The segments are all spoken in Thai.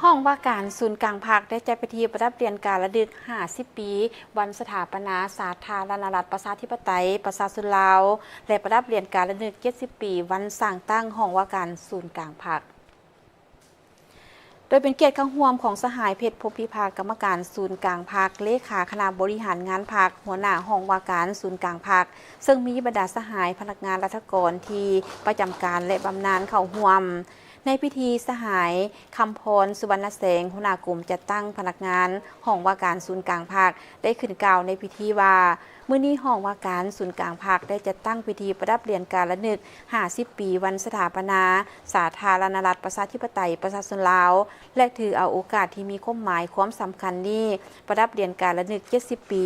ห้องว่าการศูนย์กลางภาคได้จัดพิธีประดับเรียนการระลึก50 ปีวันสถาปนาสาธารณรัฐประชาธิปไตยประชาชนลาวและประดับเรียนการระลึก70 ปีวันสร้างตั้งห้องว่าการศูนย์กลางภาคโดยเป็นเกียรติข้างห่วมของสหายเพชรภพพิภากกรรมการศูนย์กลางภาคเลขาคณะบริหารงานภาคหัวหน้าห้องว่าการศูนย์กลางภาคซึ่งมีบรรดาสหายพนักงานราชการที่ประจำการและบำนาญเข้าร่วมในพิธีสหายคำพรสุวรรณแสงหัวหน้ากลุ่มจัดตั้งพนักงานห้องว่าการศูนย์กลางภาคได้ขึ้นกล่าวในพิธีว่ามื้อนี้ห้องว่าการศูนย์กลางภาคได้จัดตั้งพิธีประดับเรียนการระลึก50 ปีวันสถาปนาสาธารณรัฐประชาธิปไตยประชาชนลาวและถือเอาโอกาสที่มีความหมายความสำคัญนี้ประดับเรียนการระลึก70 ปี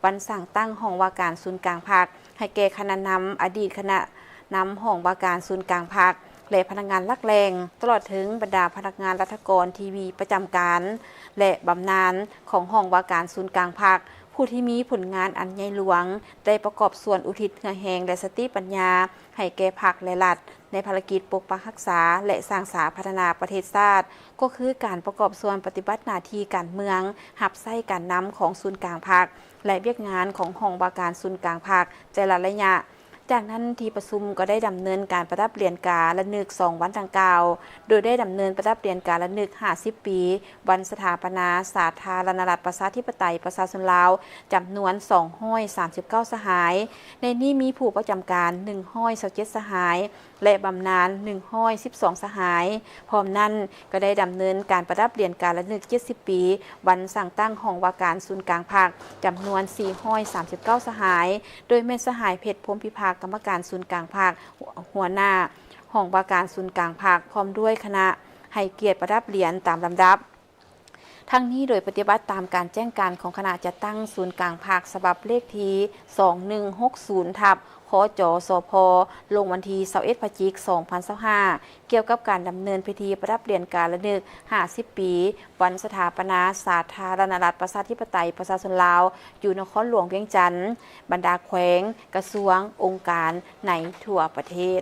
วันสร้างตั้งห้องว่าการศูนย์กลางภาคให้แก่คณะนำอดีตคณะนำห้องว่าการศูนย์กลางภาคและพนักงานลักแรงตลอดถึงบรรดาพนักงานราชการทีวีประจำการและบำนาญของห้องว่าการศูนย์กลางภาคผู้ที่มีผลงานอันใหญ่หลวงได้ประกอบส่วนอุทิศเหื่อแหงและสติปัญญาให้แก่ภาคและรัฐในภารกิจปกปักรักษาและสร้างสรรค์พัฒนาประเทศชาติก็คือการประกอบส่วนปฏิบัติหน้าที่การเมืองหับไส้การนำของศูนย์กลางภาคและเวียกงานของห้องว่าการศูนย์กลางภาคแต่ละระยะจากนั้นที่ประชุมก็ได้ดำเนินการประดับเรียนการระลึก2 วันดังกล่าวโดยได้ดำเนินประดับเรียนการระลึก50 ปีวันสถาปนาสาธารณรัฐประชาธิปไตยประชาชนลาวจำนวน239 สหายในนี้มีผู้ประจำการ127 สหายและบำนาญ112 สหายพร้อมนั้นก็ได้ดำเนินการประดับเรียนการระลึก70 ปีวันสร้างตั้งห้องว่าการศูนย์กลางภาคจำนวน439 สหายโดยแม่สหายเพชรพรหมพิภากกรรมการศูนย์กลางภาคหัวหน้าห้องว่าการศูนย์กลางภาคพร้อมด้วยคณะให้เกียรติประดับเหรียญตามลำดับทั้งนี้โดยปฏิบัติตามการแจ้งการของคณะจัดตั้งศูนย์กลางภาคฉบับเลขที่2160ทับคจสพลงวันที่21 พฤศจิกายน 2025เกี่ยวกับการดำเนินพิธีประดับเรียนการระลึก50 ปีวันสถาปนาสาธารณรัฐประชาธิปไตยประชาชนลาวอยู่นครหลวงเวียงจันทน์บรรดาแขวงกระทรวงองค์การในทั่วประเทศ